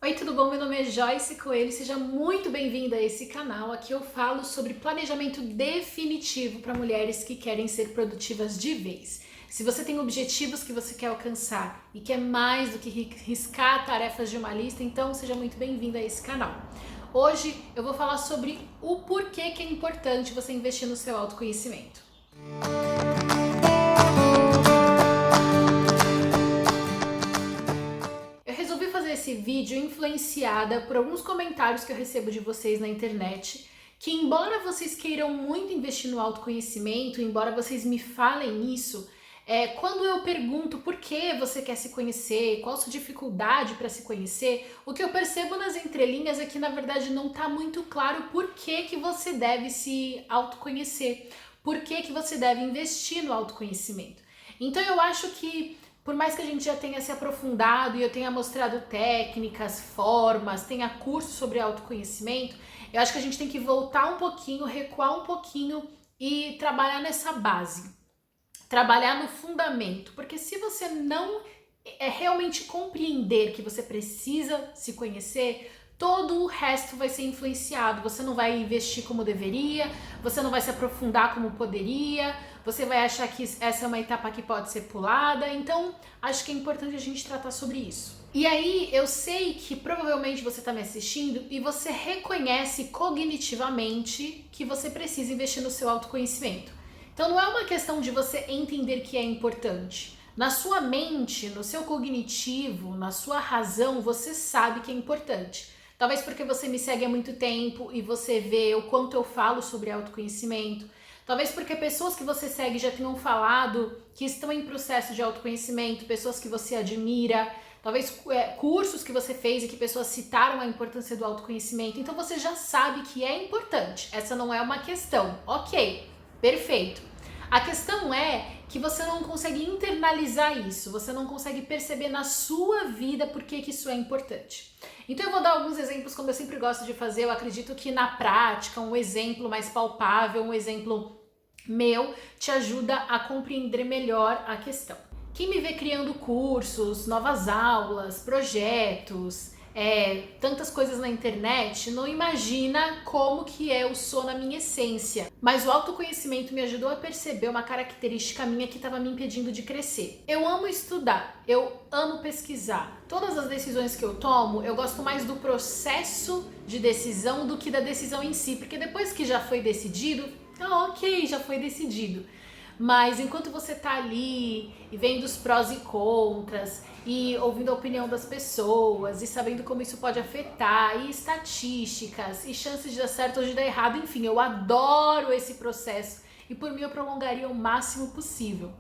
Oi, tudo bom? Meu nome é Joyce Coelho, seja muito bem-vinda a esse canal. Aqui eu falo sobre planejamento definitivo para mulheres que querem ser produtivas de vez. Se você tem objetivos que você quer alcançar e quer mais do que riscar tarefas de uma lista, então seja muito bem-vinda a esse canal. Hoje eu vou falar sobre o porquê que é importante você investir no seu autoconhecimento. Resolvi fazer esse vídeo influenciada por alguns comentários que eu recebo de vocês na internet, que embora vocês queiram muito investir no autoconhecimento, embora vocês me falem isso, quando eu pergunto por que você quer se conhecer, qual a sua dificuldade para se conhecer, o que eu percebo nas entrelinhas é que na verdade não está muito claro por que você deve se autoconhecer, por que você deve investir no autoconhecimento. Então eu acho que por mais que a gente já tenha se aprofundado e eu tenha mostrado técnicas, formas, tenha curso sobre autoconhecimento, eu acho que a gente tem que voltar um pouquinho, recuar um pouquinho e trabalhar nessa base, trabalhar no fundamento, porque se você não realmente compreender que você precisa se conhecer, todo o resto vai ser influenciado. Você não vai investir como deveria, você não vai se aprofundar como poderia, você vai achar que essa é uma etapa que pode ser pulada. Então, acho que é importante a gente tratar sobre isso. E aí, eu sei que provavelmente você está me assistindo e você reconhece cognitivamente que você precisa investir no seu autoconhecimento. Então, não é uma questão de você entender que é importante. Na sua mente, no seu cognitivo, na sua razão, você sabe que é importante. Talvez porque você me segue há muito tempo e você vê o quanto eu falo sobre autoconhecimento. Talvez porque pessoas que você segue já tenham falado que estão em processo de autoconhecimento, pessoas que você admira, talvez cursos que você fez e que pessoas citaram a importância do autoconhecimento. Então você já sabe que é importante. Essa não é uma questão. Ok, perfeito. A questão é que você não consegue internalizar isso, você não consegue perceber na sua vida por que isso é importante. Então eu vou dar alguns exemplos, como eu sempre gosto de fazer. Eu acredito que na prática, um exemplo mais palpável, um exemplo meu, te ajuda a compreender melhor a questão. Quem me vê criando cursos, novas aulas, projetos, tantas coisas na internet, não imagina como que eu sou na minha essência. Mas o autoconhecimento me ajudou a perceber uma característica minha que estava me impedindo de crescer. Eu amo estudar, eu amo pesquisar. Todas as decisões que eu tomo, eu gosto mais do processo de decisão do que da decisão em si, porque depois que já foi decidido, ok, já foi decidido. Mas enquanto você tá ali e vendo os prós e contras e ouvindo a opinião das pessoas e sabendo como isso pode afetar, e estatísticas e chances de dar certo ou de dar errado, enfim, eu adoro esse processo e por mim eu prolongaria o máximo possível.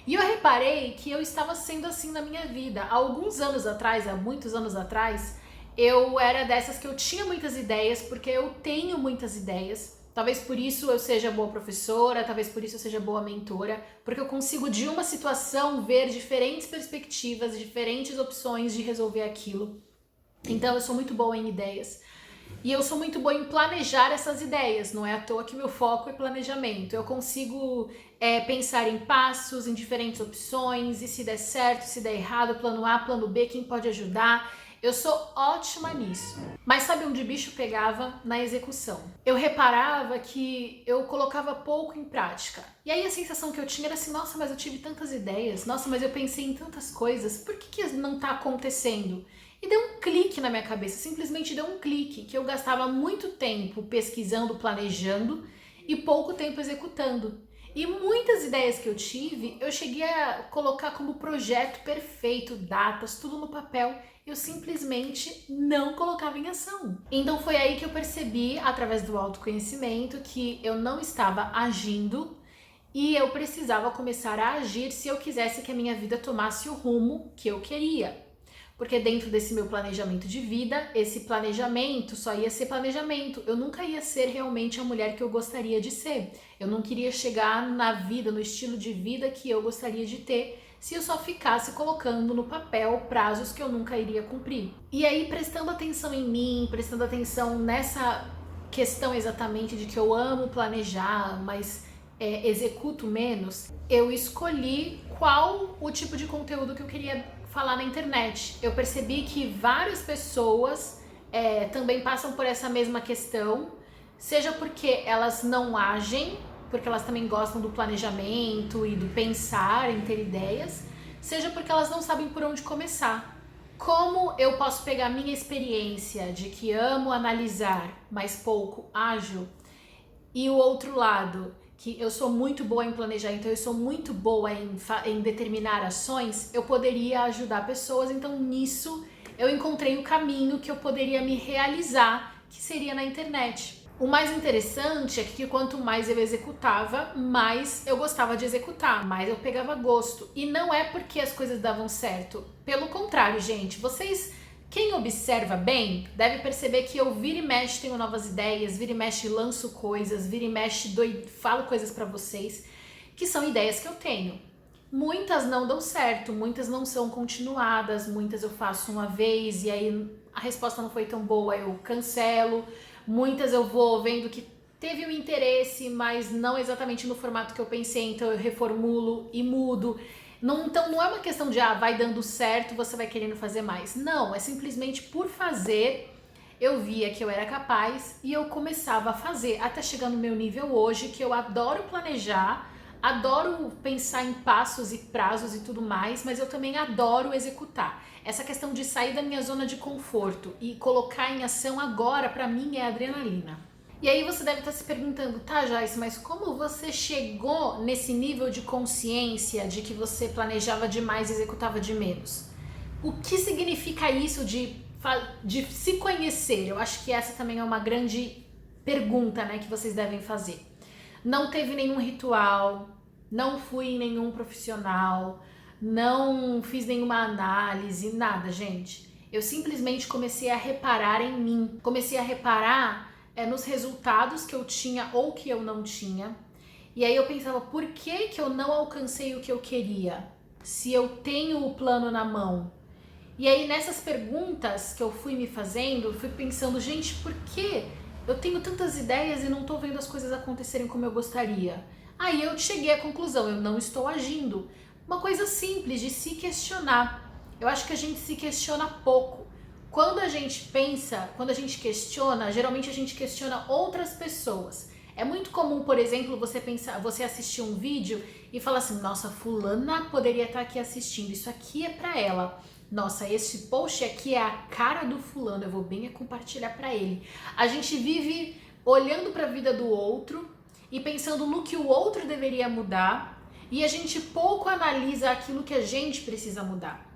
E eu reparei que eu estava sendo assim na minha vida. Há alguns anos atrás, há muitos anos atrás, eu era dessas que eu tinha muitas ideias, porque eu tenho muitas ideias. Talvez por isso eu seja boa professora, talvez por isso eu seja boa mentora, porque eu consigo de uma situação ver diferentes perspectivas, diferentes opções de resolver aquilo. Então eu sou muito boa em ideias. E eu sou muito boa em planejar essas ideias, não é à toa que meu foco é planejamento. Eu consigo pensar em passos, em diferentes opções, e se der certo, se der errado, plano A, plano B, quem pode ajudar. Eu sou ótima nisso. Mas sabe onde o bicho pegava? Na execução. Eu reparava que eu colocava pouco em prática. E aí a sensação que eu tinha era assim, nossa, mas eu tive tantas ideias, nossa, mas eu pensei em tantas coisas, por que não tá acontecendo? E deu um clique na minha cabeça, simplesmente deu um clique, que eu gastava muito tempo pesquisando, planejando e pouco tempo executando. E muitas ideias que eu tive, eu cheguei a colocar como projeto perfeito, datas, tudo no papel. Eu simplesmente não colocava em ação. Então foi aí que eu percebi, através do autoconhecimento, que eu não estava agindo e eu precisava começar a agir se eu quisesse que a minha vida tomasse o rumo que eu queria. Porque dentro desse meu planejamento de vida, esse planejamento só ia ser planejamento. Eu nunca ia ser realmente a mulher que eu gostaria de ser. Eu não queria chegar na vida, no estilo de vida que eu gostaria de ter, se eu só ficasse colocando no papel prazos que eu nunca iria cumprir. E aí, prestando atenção em mim, prestando atenção nessa questão exatamente de que eu amo planejar, mas executo menos, eu escolhi qual o tipo de conteúdo que eu queria falar na internet. Eu percebi que várias pessoas também passam por essa mesma questão, seja porque elas não agem, porque elas também gostam do planejamento e do pensar em ter ideias, seja porque elas não sabem por onde começar. Como eu posso pegar minha experiência de que amo analisar, mas pouco ajo, e o outro lado, que eu sou muito boa em planejar, então eu sou muito boa em determinar ações, eu poderia ajudar pessoas, então nisso eu encontrei o caminho que eu poderia me realizar, que seria na internet. O mais interessante é que quanto mais eu executava, mais eu gostava de executar, mais eu pegava gosto. E não é porque as coisas davam certo. Pelo contrário, gente, quem observa bem, deve perceber que eu vira e mexe tenho novas ideias, vira e mexe lanço coisas, vira e mexe falo coisas pra vocês, que são ideias que eu tenho. Muitas não dão certo, muitas não são continuadas, muitas eu faço uma vez e aí a resposta não foi tão boa, eu cancelo. Muitas eu vou vendo que teve um interesse, mas não exatamente no formato que eu pensei, então eu reformulo e mudo. Então não é uma questão de vai dando certo, você vai querendo fazer mais. Não, é simplesmente por fazer, eu via que eu era capaz e eu começava a fazer, até chegar no meu nível hoje, que eu adoro planejar, adoro pensar em passos e prazos e tudo mais, mas eu também adoro executar. Essa questão de sair da minha zona de conforto e colocar em ação agora, pra mim, é adrenalina. E aí você deve estar se perguntando, tá, Joyce, mas como você chegou nesse nível de consciência de que você planejava demais e executava de menos? O que significa isso de se conhecer? Eu acho que essa também é uma grande pergunta, né, que vocês devem fazer. Não teve nenhum ritual, não fui em nenhum profissional, não fiz nenhuma análise, nada, gente. Eu simplesmente comecei a reparar em mim, comecei a reparar nos resultados que eu tinha ou que eu não tinha. E aí eu pensava, por que que eu não alcancei o que eu queria? Se eu tenho o plano na mão. E aí nessas perguntas que eu fui me fazendo, fui pensando, gente, por que eu tenho tantas ideias e não tô vendo as coisas acontecerem como eu gostaria? Aí eu cheguei à conclusão, eu não estou agindo. Uma coisa simples de se questionar. Eu acho que a gente se questiona pouco. Quando a gente pensa, quando a gente questiona, geralmente a gente questiona outras pessoas. É muito comum, por exemplo, você assistir um vídeo e falar assim, nossa, fulana poderia estar aqui assistindo, isso aqui é pra ela. Nossa, esse post aqui é a cara do fulano, eu vou bem compartilhar pra ele. A gente vive olhando pra vida do outro e pensando no que o outro deveria mudar e a gente pouco analisa aquilo que a gente precisa mudar.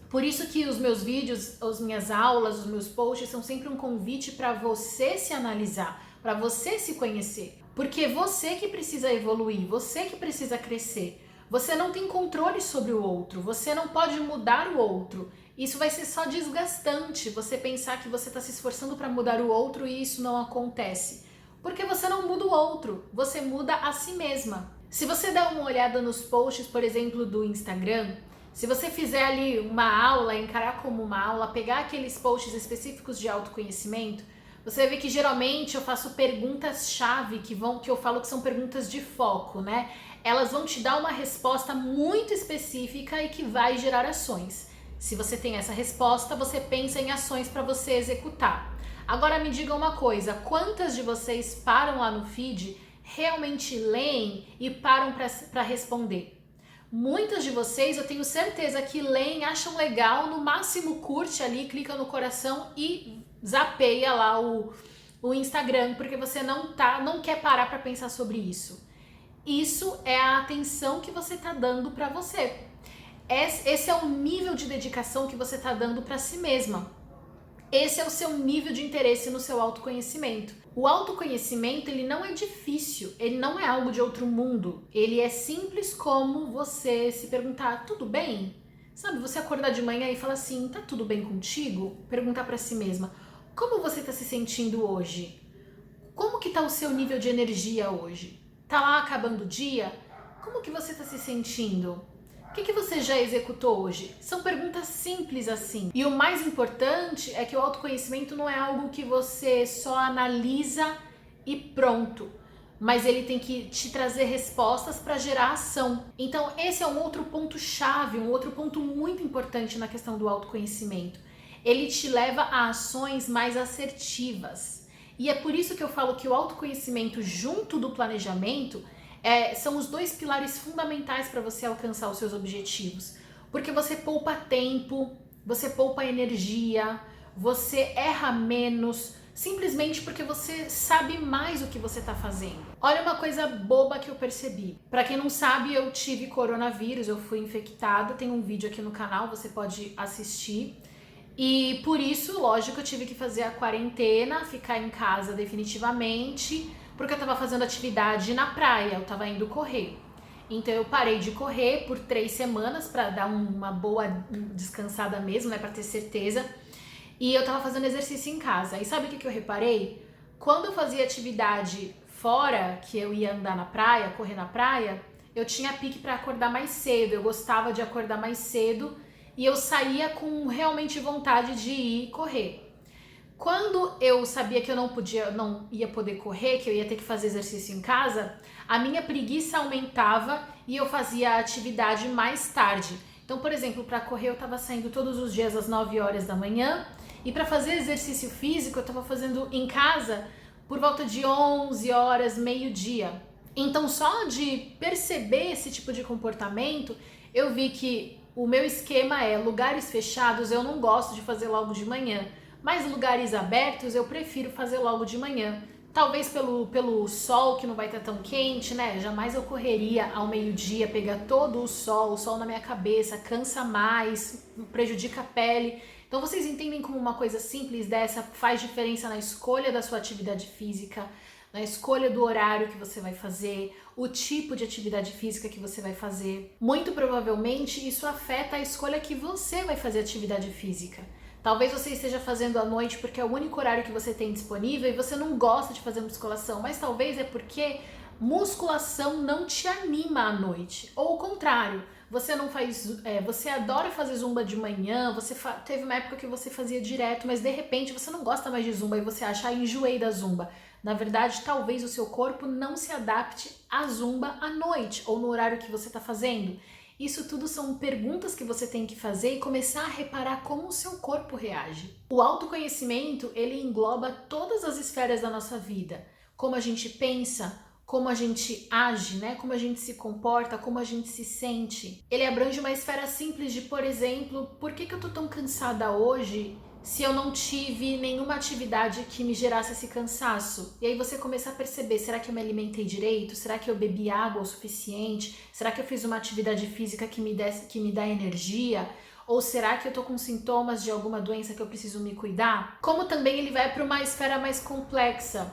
Por isso que os meus vídeos, as minhas aulas, os meus posts são sempre um convite para você se analisar, para você se conhecer. Porque é você que precisa evoluir, você que precisa crescer. Você não tem controle sobre o outro, você não pode mudar o outro. Isso vai ser só desgastante, você pensar que você está se esforçando para mudar o outro e isso não acontece. Porque você não muda o outro, você muda a si mesma. Se você der uma olhada nos posts, por exemplo, do Instagram, se você fizer ali uma aula, encarar como uma aula, pegar aqueles posts específicos de autoconhecimento, você vai ver que geralmente eu faço perguntas-chave que eu falo que são perguntas de foco, né? Elas vão te dar uma resposta muito específica e que vai gerar ações. Se você tem essa resposta, você pensa em ações para você executar. Agora me diga uma coisa, quantas de vocês param lá no feed, realmente leem e param para responder? Muitas de vocês, eu tenho certeza que leem, acham legal, no máximo curte ali, clica no coração e zapeia lá o Instagram, porque você não quer parar para pensar sobre isso. Isso é a atenção que você está dando para você. Esse é o nível de dedicação que você está dando para si mesma. Esse é o seu nível de interesse no seu autoconhecimento. O autoconhecimento, ele não é difícil, ele não é algo de outro mundo. Ele é simples como você se perguntar, tudo bem? Sabe, você acordar de manhã e falar assim, tá tudo bem contigo? Perguntar para si mesma, como você está se sentindo hoje? Como que tá o seu nível de energia hoje? Tá lá acabando o dia? Como que você está se sentindo? O que você já executou hoje? São perguntas simples assim. E o mais importante é que o autoconhecimento não é algo que você só analisa e pronto. mas ele tem que te trazer respostas para gerar ação. Então, esse é um outro ponto chave, um outro ponto muito importante na questão do autoconhecimento. Ele te leva a ações mais assertivas. E é por isso que eu falo que o autoconhecimento junto do planejamento são os dois pilares fundamentais para você alcançar os seus objetivos. Porque você poupa tempo, você poupa energia, você erra menos, simplesmente porque você sabe mais o que você está fazendo. Olha uma coisa boba que eu percebi. Para quem não sabe, eu tive coronavírus, eu fui infectada, tem um vídeo aqui no canal, você pode assistir. E por isso, lógico, eu tive que fazer a quarentena, ficar em casa definitivamente, porque eu tava fazendo atividade na praia, eu tava indo correr. Então eu parei de correr por 3 semanas para dar uma boa descansada mesmo, né, para ter certeza. E eu tava fazendo exercício em casa. E sabe o que eu reparei? Quando eu fazia atividade fora, que eu ia andar na praia, correr na praia, eu tinha pique para acordar mais cedo, eu gostava de acordar mais cedo e eu saía com realmente vontade de ir correr. Quando eu sabia que eu não ia poder correr, que eu ia ter que fazer exercício em casa, a minha preguiça aumentava e eu fazia a atividade mais tarde. Então, por exemplo, para correr eu estava saindo todos os dias às 9 horas da manhã e para fazer exercício físico eu estava fazendo em casa por volta de 11 horas, meio-dia. Então, só de perceber esse tipo de comportamento, eu vi que o meu esquema é lugares fechados, eu não gosto de fazer logo de manhã. Mas lugares abertos eu prefiro fazer logo de manhã. Talvez pelo sol que não vai estar tão quente, né? Jamais eu correria ao meio-dia, pegar todo o sol na minha cabeça, cansa mais, prejudica a pele. Então vocês entendem como uma coisa simples dessa faz diferença na escolha da sua atividade física, na escolha do horário que você vai fazer, o tipo de atividade física que você vai fazer. Muito provavelmente isso afeta a escolha que você vai fazer atividade física. Talvez você esteja fazendo à noite porque é o único horário que você tem disponível e você não gosta de fazer musculação, mas talvez é porque musculação não te anima à noite. Ou o contrário, você não faz, você adora fazer zumba de manhã, teve uma época que você fazia direto, mas de repente você não gosta mais de zumba e você acha, enjoei da zumba. Na verdade, talvez o seu corpo não se adapte à zumba à noite ou no horário que você está fazendo. Isso tudo são perguntas que você tem que fazer e começar a reparar como o seu corpo reage. O autoconhecimento, ele engloba todas as esferas da nossa vida. Como a gente pensa, como a gente age, né? Como a gente se comporta, como a gente se sente. Ele abrange uma esfera simples de, por exemplo, por que eu tô tão cansada hoje se eu não tive nenhuma atividade que me gerasse esse cansaço? E aí você começa a perceber, será que eu me alimentei direito? Será que eu bebi água o suficiente? Será que eu fiz uma atividade física que me dá energia? Ou será que eu tô com sintomas de alguma doença que eu preciso me cuidar? Como também ele vai para uma esfera mais complexa.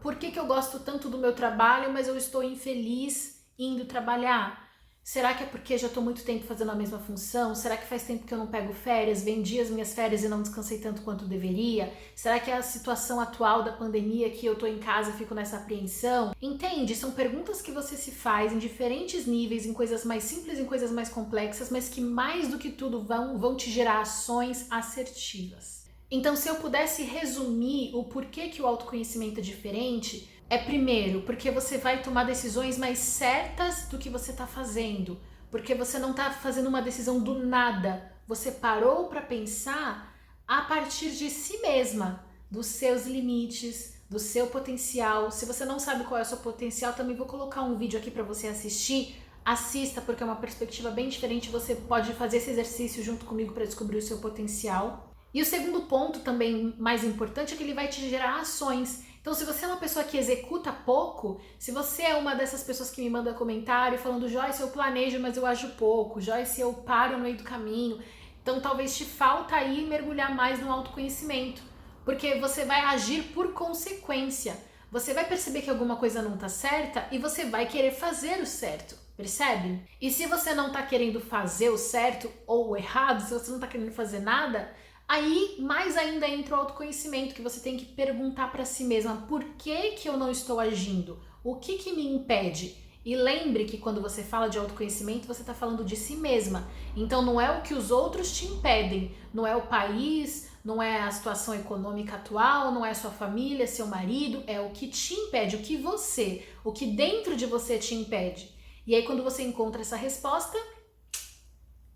Por que eu gosto tanto do meu trabalho, mas eu estou infeliz indo trabalhar? Será que é porque já estou muito tempo fazendo a mesma função? Será que faz tempo que eu não pego férias? Vendi as minhas férias e não descansei tanto quanto deveria? Será que é a situação atual da pandemia que eu estou em casa e fico nessa apreensão? Entende? São perguntas que você se faz em diferentes níveis, em coisas mais simples, em coisas mais complexas, mas que mais do que tudo vão te gerar ações assertivas. Então, se eu pudesse resumir o porquê que o autoconhecimento é diferente, é primeiro, porque você vai tomar decisões mais certas do que você está fazendo, porque você não está fazendo uma decisão do nada, você parou para pensar a partir de si mesma, dos seus limites, do seu potencial. Se você não sabe qual é o seu potencial, também vou colocar um vídeo aqui para você assistir. Assista, porque é uma perspectiva bem diferente, você pode fazer esse exercício junto comigo para descobrir o seu potencial. E o segundo ponto também mais importante é que ele vai te gerar ações. Então, se você é uma pessoa que executa pouco, se você é uma dessas pessoas que me manda comentário falando, Joyce, eu planejo, mas eu ajo pouco, Joyce, eu paro no meio do caminho, então talvez te falta aí mergulhar mais no autoconhecimento, porque você vai agir por consequência. Você vai perceber que alguma coisa não tá certa e você vai querer fazer o certo, percebe? E se você não tá querendo fazer o certo ou o errado, se você não tá querendo fazer nada, aí, mais ainda entra o autoconhecimento, que você tem que perguntar para si mesma, por que eu não estou agindo? O que me impede? E lembre que quando você fala de autoconhecimento, você está falando de si mesma. Então não é o que os outros te impedem, não é o país, não é a situação econômica atual, não é sua família, seu marido, é o que te impede, o que dentro de você te impede. E aí quando você encontra essa resposta,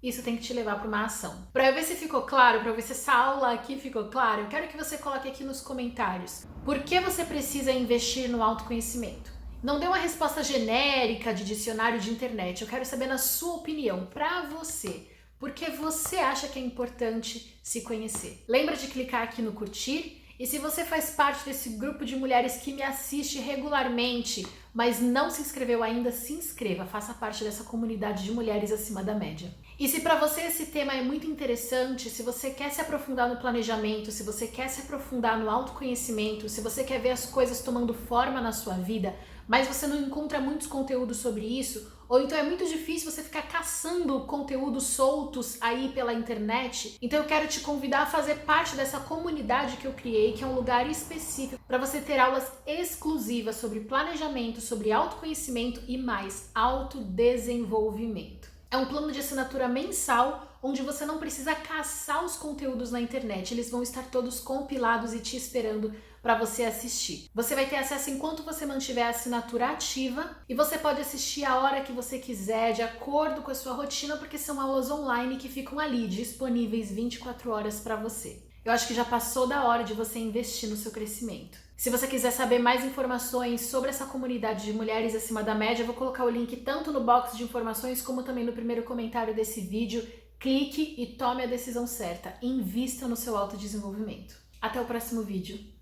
isso tem que te levar para uma ação. Para ver se ficou claro, para ver se essa aula aqui ficou clara, eu quero que você coloque aqui nos comentários por que você precisa investir no autoconhecimento. Não dê uma resposta genérica de dicionário de internet, eu quero saber na sua opinião, para você. Por que você acha que é importante se conhecer? Lembra de clicar aqui no curtir? E se você faz parte desse grupo de mulheres que me assiste regularmente, mas não se inscreveu ainda, se inscreva, faça parte dessa comunidade de mulheres acima da média. E se para você esse tema é muito interessante, se você quer se aprofundar no planejamento, se você quer se aprofundar no autoconhecimento, se você quer ver as coisas tomando forma na sua vida, mas você não encontra muitos conteúdos sobre isso, ou então é muito difícil você ficar caçando conteúdos soltos aí pela internet, então eu quero te convidar a fazer parte dessa comunidade que eu criei, que é um lugar específico para você ter aulas exclusivas sobre planejamento, sobre autoconhecimento e mais, autodesenvolvimento. É um plano de assinatura mensal, onde você não precisa caçar os conteúdos na internet, eles vão estar todos compilados e te esperando para você assistir. Você vai ter acesso enquanto você mantiver a assinatura ativa e você pode assistir a hora que você quiser, de acordo com a sua rotina, porque são aulas online que ficam ali, disponíveis 24 horas para você. Eu acho que já passou da hora de você investir no seu crescimento. Se você quiser saber mais informações sobre essa comunidade de mulheres acima da média, eu vou colocar o link tanto no box de informações como também no primeiro comentário desse vídeo. Clique e tome a decisão certa. Invista no seu autodesenvolvimento. Até o próximo vídeo.